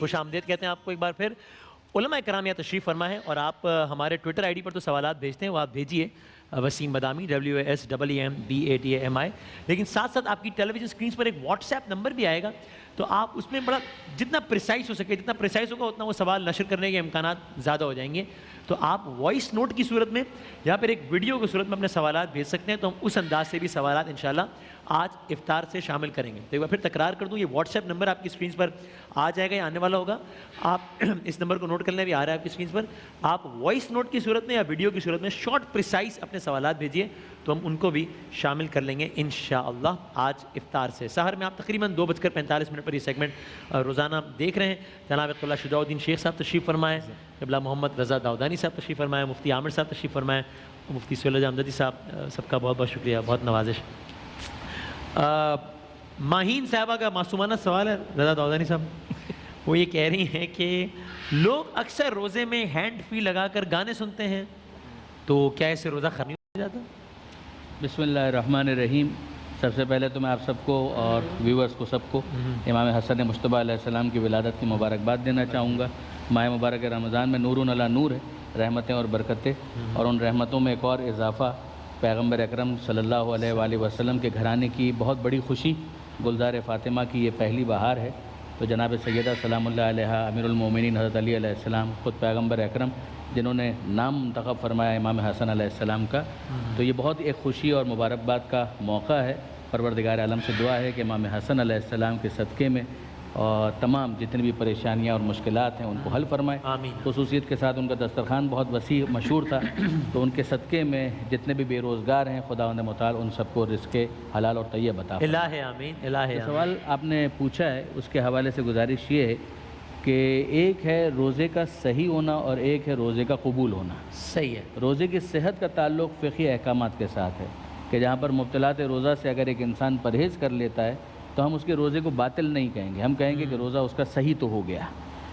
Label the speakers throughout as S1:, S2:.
S1: خوش آمدید کہتے ہیں آپ کو ایک بار پھر. علماء کرام یہاں تشریف فرما ہے اور آپ ہمارے ٹویٹر آئی ڈی پر تو سوالات بھیجتے ہیں وہ آپ بھیجیے وسیم بادامی WASEMBATAMI. لیکن ساتھ ساتھ آپ کی ٹیلی ویژن اسکرینس پر ایک واٹس ایپ نمبر بھی آئے گا تو آپ اس میں بڑا جتنا پریسائز ہو سکے جتنا پریسائز ہوگا اتنا وہ سوال نشر کرنے کے امکانات زیادہ ہو جائیں گے. تو آپ وائس نوٹ کی صورت میں یا پھر ایک ویڈیو کی صورت میں اپنے سوالات بھیج سکتے ہیں تو ہم اس انداز سے بھی سوالات انشاءاللہ آج افطار سے شامل کریں گے. تو ایک بار پھر تکرار کر دوں یہ واٹس ایپ نمبر آپ کی اسکرینس پر آ جائے گا یا آنے والا ہوگا. آپ اس نمبر کو نوٹ کر لیں بھی آ رہا ہے آپ کی اسکرینس پر. آپ وائس نوٹ کی صورت میں یا ویڈیو کی صورت میں شارٹ پریسائز اپنے سوالات بھیجیے تو ہم ان کو بھی شامل کر لیں گے انشاءاللہ آج افطار سے. سحر میں آپ تقریباً 2:45 پر یہ سیگمنٹ روزانہ دیکھ رہے ہیں. جناب قبلہ شجاع الدین شیخ صاحب تشریف فرمائے, قبلہ محمد رضا داؤدانی صاحب تشریف فرمائے, مفتی عامر صاحب تشریف فرمائے, مفتی سہیل امجدی صاحب, سب کا بہت بہت شکریہ, بہت نوازش. ماہین صاحبہ کا معصومانہ سوال ہے رضا داؤدانی صاحب, وہ یہ کہہ رہی ہیں کہ لوگ اکثر روزے میں ہینڈ فری لگا کر گانے سنتے ہیں تو کیا اسے روزہ خراب ہو جاتا؟
S2: بسم اللہ الرحمن الرحیم. سب سے پہلے تو میں آپ سب کو اور ویورز کو سب کو امام حسن مجتبیٰ علیہ السلام کی ولادت کی مبارکباد دینا چاہوں گا. ماہ مبارک رمضان میں نور علی نور ہے, رحمتیں اور برکتیں, اور ان رحمتوں میں ایک اور اضافہ پیغمبر اکرم صلی اللہ علیہ وآلہ وسلم کے گھرانے کی بہت بڑی خوشی, گلزار فاطمہ کی یہ پہلی بہار ہے. تو جناب سیدہ سلام اللہ علیہا امیر المومنین حضرت علی علیہ السلام, خود پیغمبر اکرم جنہوں نے نام منتخب فرمایا امام حسن علیہ السلام کا, تو یہ بہت ایک خوشی اور مبارکباد کا موقع ہے. پروردگار عالم سے دعا ہے کہ امام حسن علیہ السلام کے صدقے میں اور تمام جتنی بھی پریشانیاں اور مشکلات ہیں ان کو حل فرمائے.
S1: آمین.
S2: خصوصیت کے ساتھ ان کا دسترخوان بہت وسیع مشہور تھا, تو ان کے صدقے میں جتنے بھی بے روزگار ہیں خداوند متعال ان سب کو رزق حلال اور طیب عطا فرمائے.
S1: الہ آمین, الہ آمین.
S2: سوال آپ نے پوچھا ہے اس کے حوالے سے گزارش یہ ہے کہ ایک ہے روزے کا صحیح ہونا اور ایک ہے روزے کا قبول ہونا.
S1: صحیح ہے.
S2: روزے کی صحت کا تعلق فقہی احکامات کے ساتھ ہے کہ جہاں پر مبتلات روزہ سے اگر ایک انسان پرہیز کر لیتا ہے تو ہم اس کے روزے کو باطل نہیں کہیں گے, ہم کہیں گے کہ روزہ اس کا صحیح تو ہو گیا.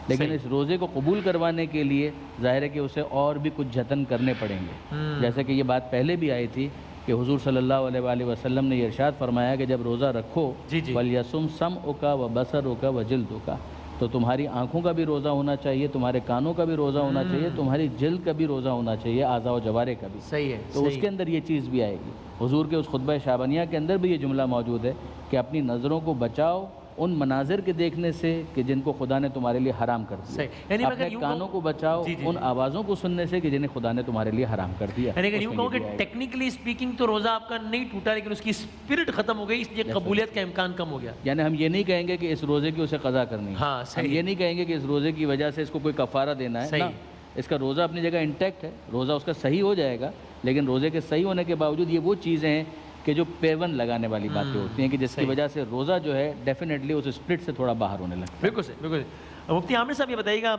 S2: لیکن اس روزے کو قبول کروانے کے لیے ظاہر ہے کہ اسے اور بھی کچھ جتن کرنے پڑیں گے. جیسے کہ یہ بات پہلے بھی آئی تھی کہ حضور صلی اللہ علیہ وآلہ وسلم نے یہ ارشاد فرمایا کہ جب روزہ رکھو وَلْيَصُمْ سَمْعُكَ وَبَصَرُكَ وَجِلْدُكَ, تو تمہاری آنکھوں کا بھی روزہ ہونا چاہیے, تمہارے کانوں کا بھی روزہ ہونا چاہیے, تمہاری جلد کا بھی روزہ ہونا چاہیے, اعضاء و جوارح کا بھی.
S1: صحیح ہے.
S2: تو اس کے اندر یہ چیز بھی آئے گی. حضور کے اس خطبہ شعبانیہ کے اندر بھی یہ جملہ موجود ہے کہ اپنی نظروں کو بچاؤ ان مناظر کے دیکھنے سے کہ جن کو خدا نے تمہارے لیے حرام کر دیا.
S1: یعنی
S2: اپنے کانوں کو بچاؤ ان آوازوں کو سننے سے کہ جنہیں خدا نے تمہارے لیے حرام کر دیا.
S1: یعنی کہ یوں کہوں کہ ٹیکنیکلی اسپیکنگ تو روزہ آپ کا نہیں ٹوٹا لیکن اس کی اسپرٹ ختم ہو گئی, اس لیے قبولیت کا امکان کم ہو گیا.
S2: یعنی ہم یہ نہیں کہیں گے کہ اس روزے کی اسے قضا کرنی ہے, ہم یہ نہیں کہیں گے کہ اس روزے کی وجہ سے اس کو کوئی کفارہ دینا ہے. اس کا روزہ اپنی جگہ انٹیکٹ ہے, روزہ اس کا صحیح ہو جائے گا, لیکن روزے کے صحیح ہونے کے باوجود یہ وہ چیزیں ہیں کہ جو پیون لگانے والی باتیں ہوتی ہیں کہ جس کی وجہ سے روزہ جو ہے ڈیفینیٹلی اس اسپرٹ سے تھوڑا باہر ہونے لگتا ہے.
S1: بالکل صحیح, بالکل. مفتی عامر صاحب یہ بتائیے گا,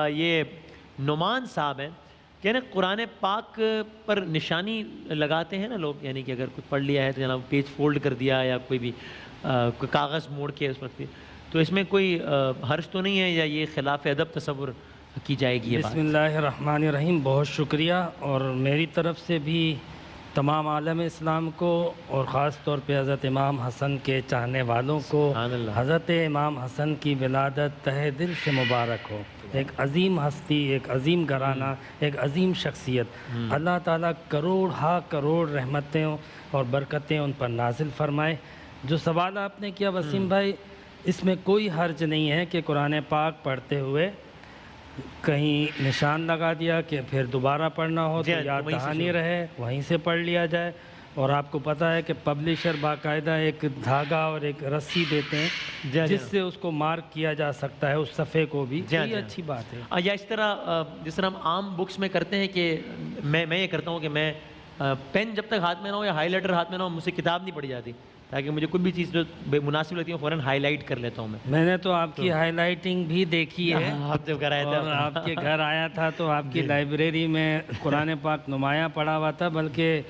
S1: یہ نعمان صاحب ہیں کہ نا قرآن پاک پر نشانی لگاتے ہیں نا لوگ, یعنی کہ اگر کچھ پڑھ لیا ہے تو جناب پیج فولڈ کر دیا یا کوئی بھی کاغذ موڑ کے اس وقت, تو اس میں کوئی حرج تو نہیں ہے یا یہ خلاف ادب تصور کی جائے گی؟
S3: بسم اللہ الرحمن الرحیم. بہت شکریہ, اور میری طرف سے بھی تمام عالم اسلام کو اور خاص طور پہ حضرت امام حسن کے چاہنے والوں کو حضرت امام حسن کی ولادت تہہ دل سے مبارک ہو. ایک عظیم ہستی, ایک عظیم گھرانہ, ایک عظیم شخصیت, اللہ تعالیٰ کروڑ ہا کروڑ رحمتیں اور برکتیں ان پر نازل فرمائے. جو سوال آپ نے کیا وسیم بھائی, اس میں کوئی حرج نہیں ہے کہ قرآن پاک پڑھتے ہوئے کہیں نشان لگا دیا کہ پھر دوبارہ پڑھنا ہو تو یاد دہانی رہے, وہیں سے پڑھ لیا جائے. اور آپ کو پتہ ہے کہ پبلشر باقاعدہ ایک دھاگا اور ایک رسی دیتے ہیں جس سے اس کو مارک کیا جا سکتا ہے اس صفحے کو بھی. یہ اچھی بات ہے.
S1: یا اس طرح جس طرح ہم عام بکس میں کرتے ہیں کہ میں یہ کرتا ہوں کہ میں پین جب تک ہاتھ میں نہ ہو یا ہائی لائٹر ہاتھ میں نہ ہو مجھ سے کتاب نہیں پڑھی جاتی, تاکہ مجھے کوئی بھی چیز جو مناسب لگتی ہے فوراً ہائی لائٹ کر لیتا ہوں
S3: میں نے تو آپ کی ہائی لائٹنگ بھی دیکھی ہے,
S1: آپ جب گھر آئے تھے,
S3: اور آپ کے گھر آیا تھا تو آپ کی لائبریری میں قرآن پاک نمایاں پڑھا ہوا تھا, بلکہ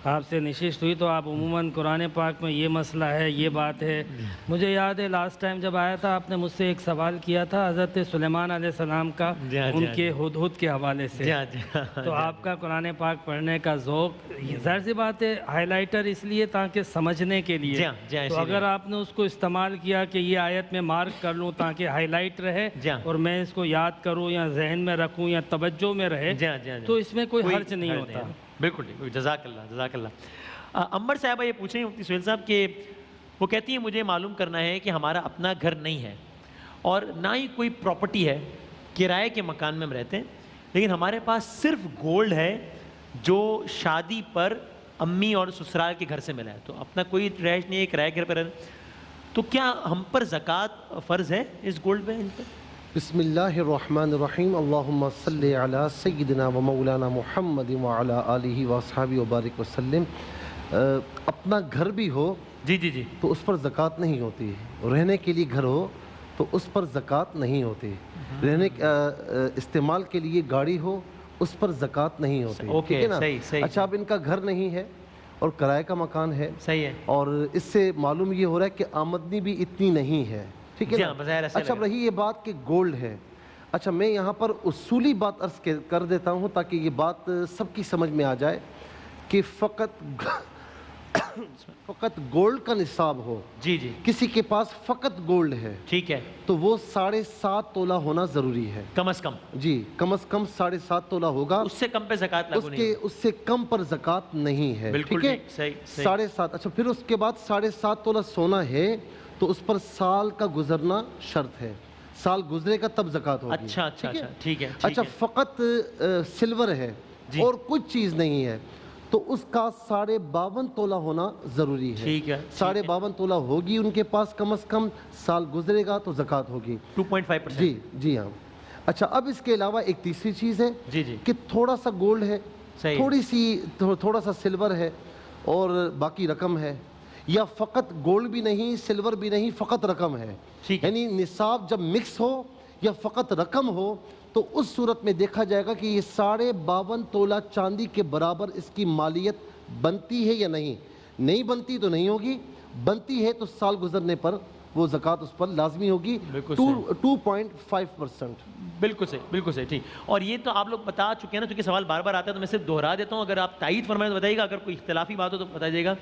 S3: آپ سے نشست ہوئی تو آپ عموماً قرآن پاک میں یہ مسئلہ ہے، یہ بات ہے. مجھے یاد ہے لاسٹ ٹائم جب آیا تھا آپ نے مجھ سے ایک سوال کیا تھا حضرت سلیمان علیہ السلام کا، ان کے ہدہد کے حوالے سے. تو آپ کا قرآن پاک پڑھنے کا ذوق، ظاہر سی بات ہے ہائی لائٹر اس لیے تاکہ سمجھنے کے لیے. تو اگر آپ نے اس کو استعمال کیا کہ یہ آیت میں مارک کر لوں تاکہ ہائی لائٹ رہے اور میں اس کو یاد کروں یا ذہن میں رکھوں یا توجہ میں رہے، تو اس میں کوئی حرج نہیں ہوتا.
S1: بالکل ٹھیک، جزاک اللہ جزاک اللہ. عمر صاحبہ یہ پوچھ رہی ہیں مفتی سہیل صاحب کہ وہ کہتی ہیں مجھے معلوم کرنا ہے کہ ہمارا اپنا گھر نہیں ہے اور نہ ہی کوئی پراپرٹی ہے، کرائے کے مکان میں ہم رہتے ہیں، لیکن ہمارے پاس صرف گولڈ ہے جو شادی پر امی اور سسرال کے گھر سے ملا ہے، تو اپنا کوئی رہائش نہیں ہے، کرائے گھر پہ رہنا، تو کیا ہم پر زکوٰۃ فرض ہے اس گولڈ پہ ان پہ؟
S4: بسم اللہ الرحمن الرحیم. اللہم صلی علی سیدنا و مولانا محمد وعلی آلہ واصحابہ وبارک وسلم. اپنا گھر بھی ہو
S1: جی
S4: تو اس پر زکوٰۃ نہیں ہوتی. رہنے کے لیے گھر ہو تو اس پر زکوٰۃ نہیں ہوتی. رہنے استعمال کے لیے گاڑی ہو اس پر زکوٰۃ نہیں ہوتی. ٹھیک ہے نا؟ اچھا اب ان کا گھر نہیں ہے اور کرائے کا مکان ہے،
S1: صحیح ہے،
S4: اور اس سے معلوم یہ ہو رہا ہے کہ آمدنی بھی اتنی نہیں ہے. ٹھیک ہے نا؟ اچھا اب رہی یہ بات کہ گولڈ ہے. اچھا میں یہاں پر اصولی بات عرض کر دیتا ہوں تاکہ یہ بات سب کی سمجھ میں آ جائے کہ فقط گولڈ کا نصاب ہو.
S1: جی
S4: کسی کے پاس فقط گولڈ ہے،
S1: ٹھیک ہے،
S4: تو وہ 7.5 تولہ ہونا ضروری ہے
S1: کم از کم.
S4: جی کم از کم 7.5 تولہ ہوگا.
S1: اس سے کم پہ زکوٰۃ لاگو نہیں ہے.
S4: اس سے کم پر زکوٰۃ نہیں ہے.
S1: بالکل
S4: ٹھیک ہے،
S1: صحیح.
S4: 7.5. اچھا پھر اس کے بعد 7.5 تولہ سونا ہے تو اس پر سال کا گزرنا شرط ہے. سال گزرے گا تب زکوٰۃ ہوگی.
S1: اچھا ٹھیک ہے.
S4: اچھا فقط سلور ہے اور کچھ چیز نہیں ہے تو اس کا 52.5 تولہ ہونا ضروری ہے.
S1: ٹھیک ہے،
S4: 52.5 تولہ ہوگی ان کے پاس کم از کم، سال گزرے گا تو زکوٰۃ ہوگی
S1: 2.5%.
S4: جی ہاں. اچھا اب اس کے علاوہ ایک تیسری چیز ہے کہ تھوڑا سا گولڈ ہے، تھوڑا سا سلور ہے اور باقی رقم ہے، یا فقط گولڈ بھی نہیں سلور بھی نہیں، فقط رقم ہے. یعنی نصاب جب مکس ہو یا فقط رقم ہو تو اس صورت میں دیکھا جائے گا کہ یہ 52.5 تولہ چاندی کے برابر اس کی مالیت بنتی ہے یا نہیں بنتی تو نہیں ہوگی، بنتی ہے تو سال گزرنے پر وہ زکوٰۃ اس پر لازمی ہوگی 2.5%.
S1: بالکل صحیح. ٹھیک. اور یہ تو آپ لوگ بتا چکے ہیں نا، چونکہ سوال بار بار آتا ہے تو میں صرف دہرا دیتا ہوں. اگر آپ تائید فرمائیں تو بتائیے گا، اگر کوئی اختلافی بات ہو تو بتا دیجیے گا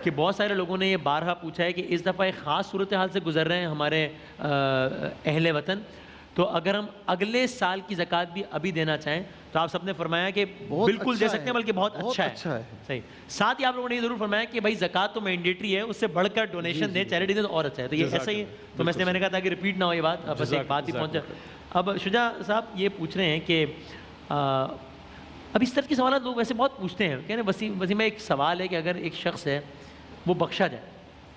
S1: کہ بہت سارے لوگوں نے یہ بارہا پوچھا ہے کہ اس دفعہ ایک خاص صورتحال سے گزر رہے ہیں ہمارے اہل وطن، تو اگر ہم اگلے سال کی زکوٰۃ بھی ابھی دینا چاہیں تو آپ سب نے فرمایا کہ بالکل دے سکتے ہیں، بلکہ بہت اچھا ہے. صحیح. ساتھ ہی آپ لوگوں نے یہ ضرور فرمایا کہ بھائی زکوٰۃ تو مینڈیٹری ہے، اس سے بڑھ کر ڈونیشن دیں، چیریٹی دیں تو اور اچھا ہے. تو یہ ایسا ہی ہے، تو میں نے کہا تھا کہ ریپیٹ نہ ہو یہ بات، بس ایک بات ہی پہنچا. اب شجاع صاحب یہ پوچھ رہے ہیں کہ اب اس طرح کے سوالات لوگ ویسے بہت پوچھتے ہیں. کہنے وسیم ایک سوال ہے کہ اگر ایک شخص ہے وہ بخشا جائے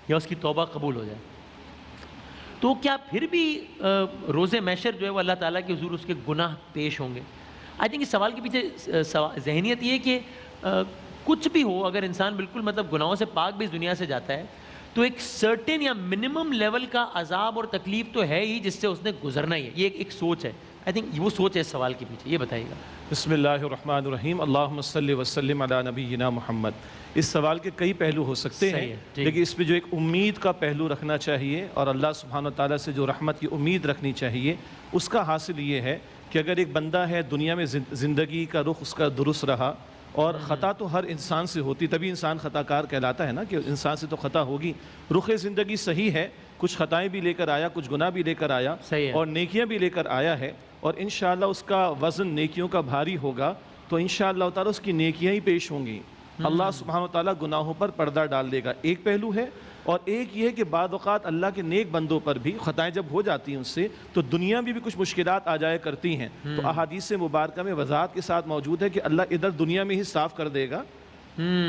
S1: یا اس کی توبہ قبول ہو جائے تو کیا پھر بھی روز محشر جو ہے وہ اللہ تعالیٰ کے حضور اس کے گناہ پیش ہوں گے؟ آئی تھنک اس سوال کے پیچھے ذہنیت یہ ہے کہ کچھ بھی ہو، اگر انسان بالکل مطلب گناہوں سے پاک بھی اس دنیا سے جاتا ہے تو ایک سرٹن یا منیمم لیول کا عذاب اور تکلیف تو ہے ہی جس سے اس نے گزرنا ہی ہے. یہ ایک سوچ ہے، آئی تھنک وہ سوچ ہے اس سوال کے پیچھے. یہ بتائیے گا.
S5: بسم اللہ الرحمن الرحیم. اللہم صلی وسلم علی نبینا محمد. اس سوال کے کئی پہلو ہو سکتے ہیں، لیکن اس پہ جو ایک امید کا پہلو رکھنا چاہیے اور اللہ سبحانہ وتعالیٰ سے جو رحمت کی امید رکھنی چاہیے، اس کا حاصل یہ ہے کہ اگر ایک بندہ ہے دنیا میں زندگی کا رخ اس کا درست رہا، اور خطا تو ہر انسان سے ہوتی، تبھی انسان خطا کار کہلاتا ہے نا، کہ انسان سے تو خطا ہوگی. رخ زندگی صحیح ہے، کچھ خطائیں بھی لے کر آیا، کچھ گناہ بھی لے کر آیا اور نیکیاں بھی لے کر آیا ہے، اور انشاءاللہ اس کا وزن نیکیوں کا بھاری ہوگا تو انشاءاللہ تعالیٰ اس کی نیکیاں ہی پیش ہوں گی. اللہ سبحانہ وتعالیٰ گناہوں پر پردہ ڈال دے گا. ایک پہلو ہے. اور ایک یہ ہے کہ بعض اوقات اللہ کے نیک بندوں پر بھی خطائیں جب ہو جاتی ہیں ان سے تو دنیا میں بھی کچھ مشکلات آ جایا کرتی ہیں. تو احادیث مبارکہ میں وضاحت کے ساتھ موجود ہے کہ اللہ ادھر دنیا میں ہی صاف کر دے گا.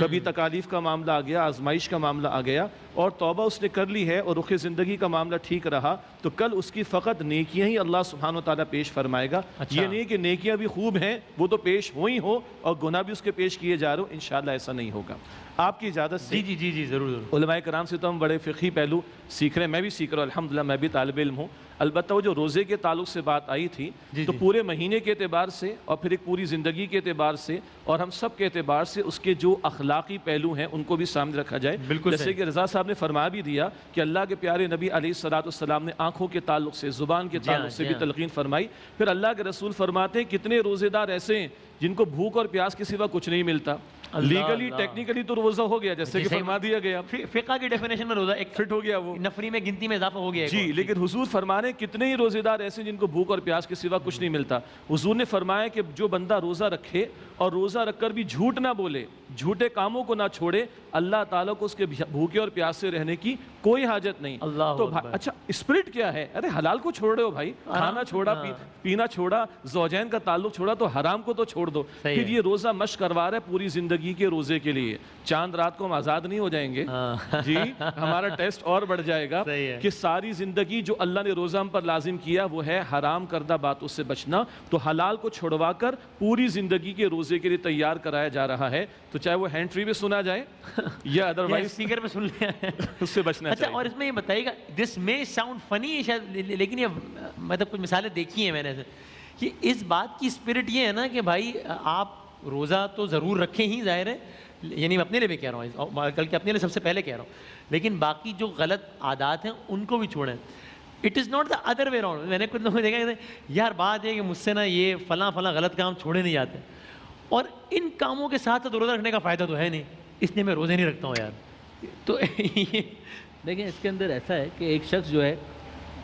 S5: کبھی تکالیف کا معاملہ آ گیا، آزمائش کا معاملہ آ گیا اور توبہ اس نے کر لی ہے اور رخ زندگی کا معاملہ ٹھیک رہا تو کل اس کی فقط نیکیاں ہی اللہ سبحانہ وتعالیٰ پیش فرمائے گا. یہ نہیں کہ نیکیاں بھی خوب ہیں وہ تو پیش ہوئی ہو اور گناہ بھی اس کے پیش کیے جا رہے ہو، انشاءاللہ ایسا نہیں ہوگا. آپ کی اجازت سے
S1: جی ضرور.
S5: علماء کرام سے تو ہم بڑے فقہی پہلو سیکھ رہے ہیں، میں بھی سیکھ رہا ہوں الحمدللہ، میں بھی طالب علم ہوں. البتہ وہ جو روزے کے تعلق سے بات آئی تھی تو پورے مہینے کے اعتبار سے اور پھر ایک پوری زندگی کے اعتبار سے اور ہم سب کے اعتبار سے اس کے جو اخلاقی پہلو ہیں ان کو بھی سامنے رکھا جائے. جیسے کہ رضا صاحب نے فرما بھی دیا کہ اللہ کے پیارے نبی علیہ الصلوۃ والسلام نے آنکھوں کے تعلق سے زبان کے تعلق سے بھی تلقین فرمائی. پھر اللہ کے رسول فرماتے ہیں کتنے روزے دار ایسے ہیں جن کو بھوک اور پیاس کے سوا کچھ نہیں ملتا. لیگلی ٹیکنیکلی تو روزہ ہو گیا جیسے کہ فرما دیا گیا,
S1: فقہ کی ڈیفینیشن میں روزہ ایک
S5: فٹ ہو گیا, وہ
S1: نفری میں گنتی میں اضافہ ہو گیا
S5: جی. لیکن حضور فرمانے کتنے ہی روزے دار ایسے جن کو بھوک اور پیاس کے سوا کچھ نہیں ملتا. حضور نے فرمایا کہ جو بندہ روزہ رکھے اور روزہ رکھ کر بھی جھوٹ نہ بولے, جھوٹے کاموں کو نہ چھوڑے, اللہ تعالیٰ کو اس کے بھوکے اور پیاسے رہنے کی کوئی حاجت نہیں. تو اچھا اسپرٹ کیا ہے؟ ارے حلال کو چھوڑ رہے ہو بھائی, کھانا چھوڑا, پینا چھوڑا, زوجین کا تعلق چھوڑا, تو حرام کو تو چھوڑ دو. پھر یہ روزہ مشق کروا رہا ہے پوری زندگی کے روزے کے لیے. چاند رات کو ہم آزاد نہیں ہو جائیں گے جی, ہمارا ٹیسٹ اور بڑھ جائے گا کہ ساری زندگی جو اللہ نے روزہ ہم پر لازم کیا وہ ہے حرام کردہ باتوں سے بچنا. تو حلال کو چھڑوا کر پوری زندگی کے روزے کے لیے تیار کرایا جا رہا ہے. تو چاہے وہ ہینڈ فری میں سنا جائے یا ادروائز
S1: اسپیکر پہ سن لیا ہے,
S5: اس سے بچنا چاہیے.
S1: اور اس میں یہ بتائیے گا, دس میں ساؤنڈ فنی شاید, لیکن یہ مطلب کچھ مثالیں دیکھی ہیں میں نے کہ اس بات کی اسپرٹ یہ ہے نا کہ بھائی آپ روزہ تو ضرور رکھیں ہی, ظاہر ہے, یعنی میں اپنے لیے بھی کہہ رہا ہوں, بلکہ اپنے لیے سب سے پہلے کہہ رہا ہوں, لیکن باقی جو غلط عادات ہیں ان کو بھی چھوڑیں. It is not the other way round. میں نے کچھ لوگوں کو دیکھا کہ یار بات ہے کہ مجھ سے نا یہ فلاں غلط کام چھوڑے نہیں جاتے, اور ان کاموں کے ساتھ تو روزہ رکھنے کا فائدہ تو ہے نہیں, اس لیے میں روزے نہیں رکھتا ہوں یار. تو
S2: دیکھیں اس کے اندر ایسا ہے کہ ایک شخص جو ہے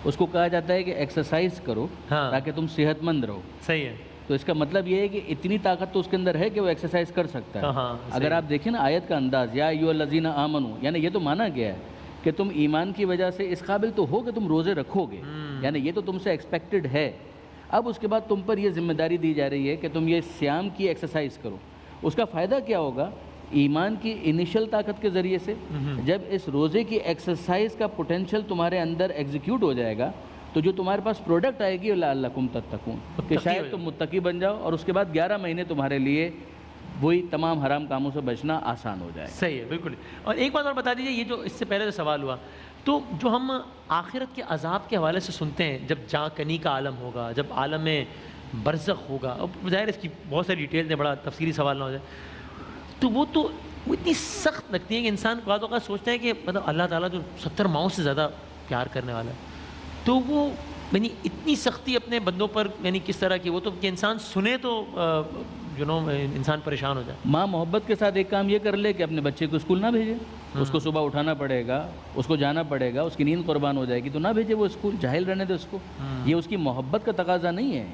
S2: اس کو کہا جاتا ہے کہ ایکسرسائز کرو تاکہ تم صحت مند رہو.
S1: صحیح ہے.
S2: تو اس کا مطلب یہ ہے کہ اتنی طاقت تو اس کے اندر ہے کہ وہ ایکسرسائز کر سکتا ہے. اگر آپ دیکھیں نا آیت کا انداز, یا ایھا الذین آمنو, یعنی یہ تو مانا گیا ہے کہ تم ایمان کی وجہ سے اس قابل تو ہو کہ تم روزے رکھو گے, یعنی یہ تو تم سے ایکسپیکٹڈ ہے. اب اس کے بعد تم پر یہ ذمہ داری دی جا رہی ہے کہ تم یہ صیام کی ایکسرسائز کرو. اس کا فائدہ کیا ہوگا؟ ایمان کی انیشل طاقت کے ذریعے سے جب اس روزے کی ایکسرسائز کا پوٹینشیل تمہارے اندر ایگزیکیوٹ ہو جائے گا تو جو تمہارے پاس پروڈکٹ آئے گی لعلکم تتقون, کہ شاید تم متقی بن جاؤ, اور اس کے بعد 11 مہینے تمہارے لیے وہی تمام حرام کاموں سے بچنا آسان ہو جائے.
S1: صحیح ہے, بالکل. اور ایک بات اور بتا دیجیے, یہ جو اس سے پہلے جو سوال ہوا, تو جو ہم آخرت کے عذاب کے حوالے سے سنتے ہیں, جب جاں کنی کا عالم ہوگا, جب عالم برزخ ہوگا, اب ظاہر اس کی بہت ساری ڈیٹیل دیں, بڑا تفصیلی سوال نہ ہو جائے, تو وہ اتنی سخت لگتی ہے کہ انسان بعض اوقات سوچتا ہے کہ مطلب اللہ تعالیٰ جو 70 ماؤں سے زیادہ پیار کرنے والا ہے, تو وہ یعنی اتنی سختی اپنے بندوں پر یعنی کس طرح کی, وہ تو کہ انسان سنے تو انسان پریشان ہو جائے.
S2: ماں محبت کے ساتھ ایک کام یہ کر لے کہ اپنے بچے کو اسکول نہ بھیجے, اس کو صبح اٹھانا پڑے گا, اس کو جانا پڑے گا, اس کی نیند قربان ہو جائے گی, تو نہ بھیجے وہ اسکول, جاہل رہنے دے اس کو. یہ اس کی محبت کا تقاضا نہیں ہے.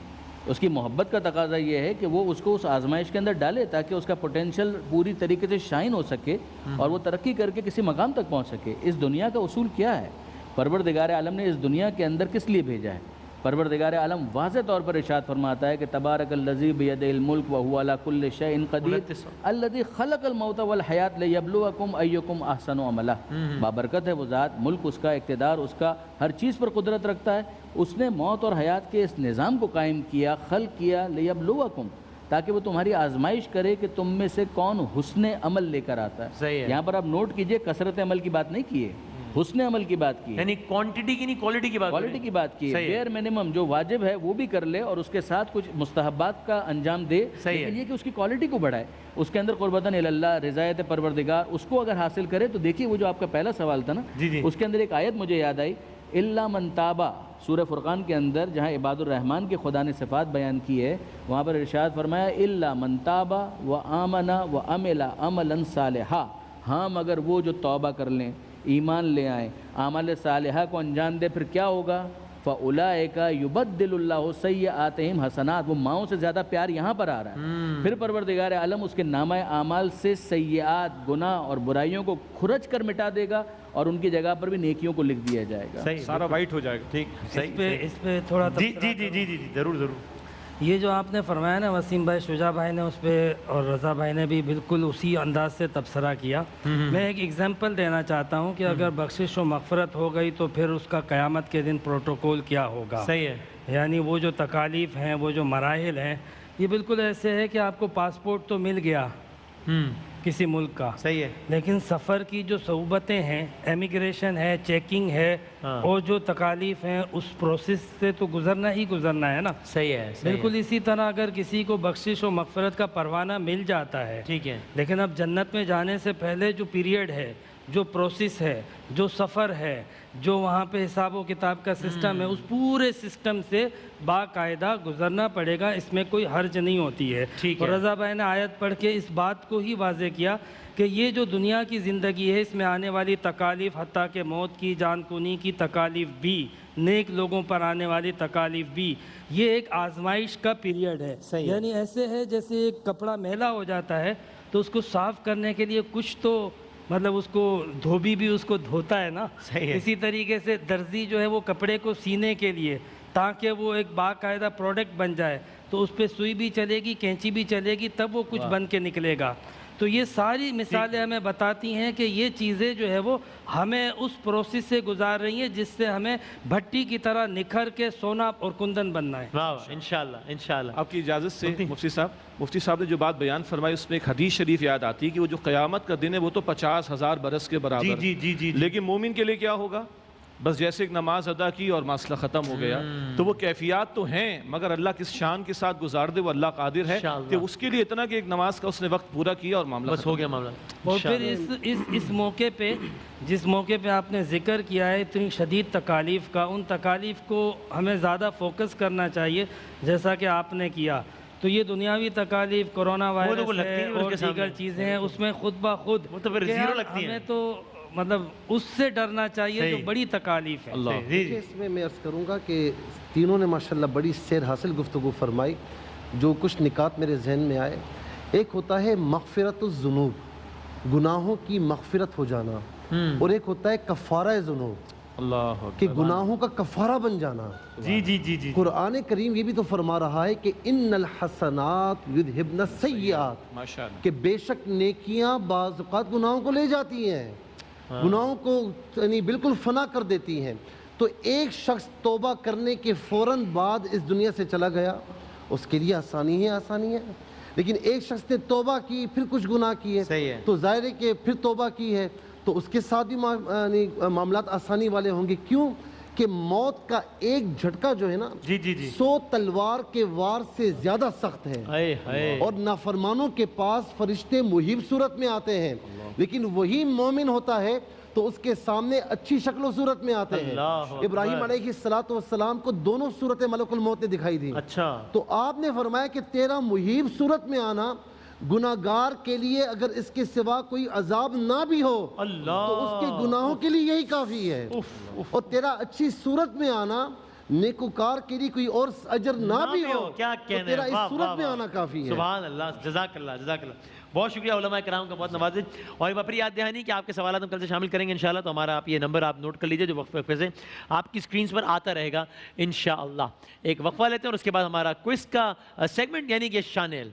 S2: اس کی محبت کا تقاضا یہ ہے کہ وہ اس کو اس آزمائش کے اندر ڈالے تاکہ اس کا پوٹینشیل پوری طریقے سے شائن ہو سکے اور وہ ترقی کر کے کسی مقام تک پہنچ سکے. اس دنیا کا اصول کیا ہے؟ پروردگار عالم نے اس دنیا کے اندر کس لیے بھیجا ہے؟ پروردگار عالم واضح طور پر ارشاد فرماتا ہے کہ تبارک الذی بیدہ الملک وہو علی کل شیء قدیر الذی خلق الموت والحیات لیبلوکم ایکم احسن عملا. بابرکت ہے وہ ذات, ملک اس کا, اقتدار اس کا, ہر چیز پر قدرت رکھتا ہے. اس نے موت اور حیات کے اس نظام کو قائم کیا, خلق کیا, لیبلوکم, تاکہ وہ تمہاری آزمائش کرے کہ تم میں سے کون حسن عمل لے کر آتا ہے. یہاں پر آپ نوٹ کیجئے, کثرت عمل کی بات نہیں کی ہے, حسن عمل کی بات کی,
S1: یعنی کوانٹٹی کی نہیں کوالٹی کی بات,
S2: کوالٹی کی بات کی. بیئر منیمم جو واجب ہے وہ بھی کر لے اور اس کے ساتھ کچھ مستحبات کا انجام دے, لیکن یہ کہ اس کی کوالٹی کو بڑھائے, اس کے اندر قربتاً اللہ, رضایت پروردگار, اس کو اگر حاصل کرے. تو دیکھیے وہ جو آپ کا پہلا سوال تھا نا, اس کے اندر ایک آیت مجھے یاد آئی, الا من تابا, سورہ فرقان کے اندر جہاں عباد الرحمن کے خدا نے صفات بیان کی ہے, وہاں پر ارشاد فرمایا الا من تابا وآمن وعمل عملا صالحا. ہاں مگر وہ جو توبہ کر لیں, ایمان لے آئیں, اعمال صالحہ کو انجام دے, پھر کیا ہوگا؟ فَأُولَئِكَ يُبَدِّلُ اللَّهُ سَيِّئَاتِهِمْ حَسَنَات. وہ ماؤں سے زیادہ پیار یہاں پر آ رہا ہے. پھر پروردگار عالم اس کے نامہ اعمال سے سیئات, گناہ اور برائیوں کو کھرچ کر مٹا دے گا, اور ان کی جگہ پر بھی نیکیوں کو لکھ دیا جائے گا.
S5: سارا وائٹ ہو جائے گا. ٹھیک,
S3: اس پہ تھوڑا
S1: جی ضرور.
S3: یہ جو آپ نے فرمایا نا وسیم بھائی, شجاع بھائی نے اس پہ اور رضا بھائی نے بھی بالکل اسی انداز سے تبصرہ کیا. میں ایک ایگزامپل دینا چاہتا ہوں کہ اگر بخشش و مغفرت ہو گئی تو پھر اس کا قیامت کے دن پروٹوکول کیا ہوگا.
S1: صحیح ہے.
S3: یعنی وہ جو تکالیف ہیں, وہ جو مراحل ہیں, یہ بالکل ایسے ہے کہ آپ کو پاسپورٹ تو مل گیا, کسی ملک کا.
S1: صحیح ہے.
S3: لیکن سفر کی جو صعوبتیں ہیں، امیگریشن ہے، چیکنگ ہے اور جو تکالیف ہیں، اس پروسیس سے تو گزرنا ہی گزرنا ہے نا.
S1: صحیح ہے.
S3: بالکل اسی طرح اگر کسی کو بخشش و مغفرت کا پروانہ مل جاتا ہے،
S1: ٹھیک ہے،
S3: لیکن اب جنت میں جانے سے پہلے جو پیریڈ ہے، جو پروسیس ہے، جو سفر ہے، جو وہاں پہ حساب و کتاب کا سسٹم ہے، اس پورے سسٹم سے باقاعدہ گزرنا پڑے گا. اس میں کوئی حرج نہیں ہوتی ہے. اور رضا بھائی نے آیت پڑھ کے اس بات کو ہی واضح کیا کہ یہ جو دنیا کی زندگی ہے، اس میں آنے والی تکالیف، حتیٰ کہ موت کی، جان کنی کی تکالیف بھی، نیک لوگوں پر آنے والی تکالیف بھی، یہ ایک آزمائش کا پیریڈ ہے. یعنی ایسے ہے جیسے ایک کپڑا میلا ہو جاتا ہے تو اس کو صاف کرنے کے لیے کچھ تو مطلب اس کو دھوبی بھی اس کو دھوتا ہے نا. اسی طریقے سے درزی جو ہے وہ کپڑے کو سینے کے لیے، تاکہ وہ ایک باقاعدہ پروڈکٹ بن جائے، تو اس پہ سوئی بھی چلے گی، کینچی بھی چلے گی، تب وہ کچھ بن کے نکلے گا. تو یہ ساری مثالیں ہمیں بتاتی ہیں کہ یہ چیزیں جو ہے وہ ہمیں اس پروسیس سے گزار رہی ہیں جس سے ہمیں بھٹی کی طرح نکھر کے سونا اور کندن بننا ہے.
S1: واہ، انشاءاللہ انشاءاللہ.
S5: آپ کی اجازت سے مفتی صاحب نے جو بات بیان فرمائی، اس میں ایک حدیث شریف یاد آتی ہے کہ وہ جو قیامت کا دن ہے وہ تو 50,000 برس کے برابر.
S1: جی.
S5: لیکن مومن کے لیے کیا ہوگا؟ بس جیسے ایک نماز ادا کی اور مسئلہ ختم ہو گیا. تو وہ کیفیات تو ہیں، مگر اللہ کس شان کے ساتھ گزار دے وہ اللہ قادر ہے کہ اس کے لیے اتنا کہ ایک نماز کا اس نے وقت پورا کیا اور معاملہ
S1: بس ہو گیا معاملہ.
S3: اور پھر اس موقع پہ، جس موقع پہ آپ نے ذکر کیا ہے اتنی شدید تکالیف کا، ان تکالیف کو ہمیں زیادہ فوکس کرنا چاہیے جیسا کہ آپ نے کیا. تو یہ دنیاوی تکالیف، کرونا وائرس ہے اور دیگر چیزیں ہیں، اس میں خود بخود ہمیں تو مطلب اس سے ڈرنا چاہیے جو بڑی تکالیف ہے.
S4: اس میں عرض کروں گا کہ تینوں نے ماشاءاللہ بڑی سیر حاصل گفتگو فرمائی. جو کچھ نکات میرے ذہن میں آئے، ایک ہوتا ہے مغفرت الذنوب، گناہوں کی مغفرت ہو جانا، اور ایک ہوتا ہے کفارہ ذنوب،
S5: اللہ
S4: کہ گناہوں کا کفارہ بن جانا.
S1: جی.
S4: قرآن کریم یہ بھی تو فرما رہا ہے کہ ان الحسنات یذہبن السیئات،
S5: ماشاءاللہ،
S4: کہ بے شک نیکیاں بعض اوقات گناہوں کو لے جاتی ہیں، گناہوں کو یعنی بالکل فنا کر دیتی ہیں. تو ایک شخص توبہ کرنے کے فوراً بعد اس دنیا سے چلا گیا، اس کے لیے آسانی ہے. لیکن ایک شخص نے توبہ کی پھر کچھ گناہ کیے، تو ظاہر ہے کہ پھر توبہ کی ہے تو اس کے ساتھ بھی معاملات آسانی والے ہوں گے. کیوں کہ موت کا ایک جھٹکا جو ہے نا 100 تلوار کے وار سے زیادہ سخت ہے. اور نافرمانوں کے پاس فرشتے مہیب صورت میں آتے ہیں، لیکن وہی مومن ہوتا ہے تو اس کے سامنے اچھی شکل و صورت میں آتے ہیں. ابراہیم علیہ السلام کو دونوں صورت ملک الموت نے دکھائی دی. تو آپ نے فرمایا کہ تیرا مہیب صورت میں آنا گناہگار کے لیے اگر اس کے سوا کوئی عذاب نہ بھی ہو تو اس کے گناہوں کے لیے یہی کافی ہے. اور تیرا اچھی صورت میں آنا نیکوکار کے لیے کوئی اور اجر نہ بھی ہو تو تیرا اس صورت میں آنا کافی ہے.
S1: سبحان اللہ، جزاک اللہ. بہت شکریہ علماء کرام کا، بہت نوازش. اور ایک بار پھر یاد دہانی کہ آپ کے سوالات ہم کل سے شامل کریں گے انشاءاللہ. تو ہمارا آپ یہ نمبر آپ نوٹ کر لیجئے جو وقفے سے آپ کی سکرینز پر آتا رہے گا انشاءاللہ. ایک وقفہ لیتے ہیں اور اس کے بعد ہمارا کوئز کا سیگمنٹ یعنی کہ شانل.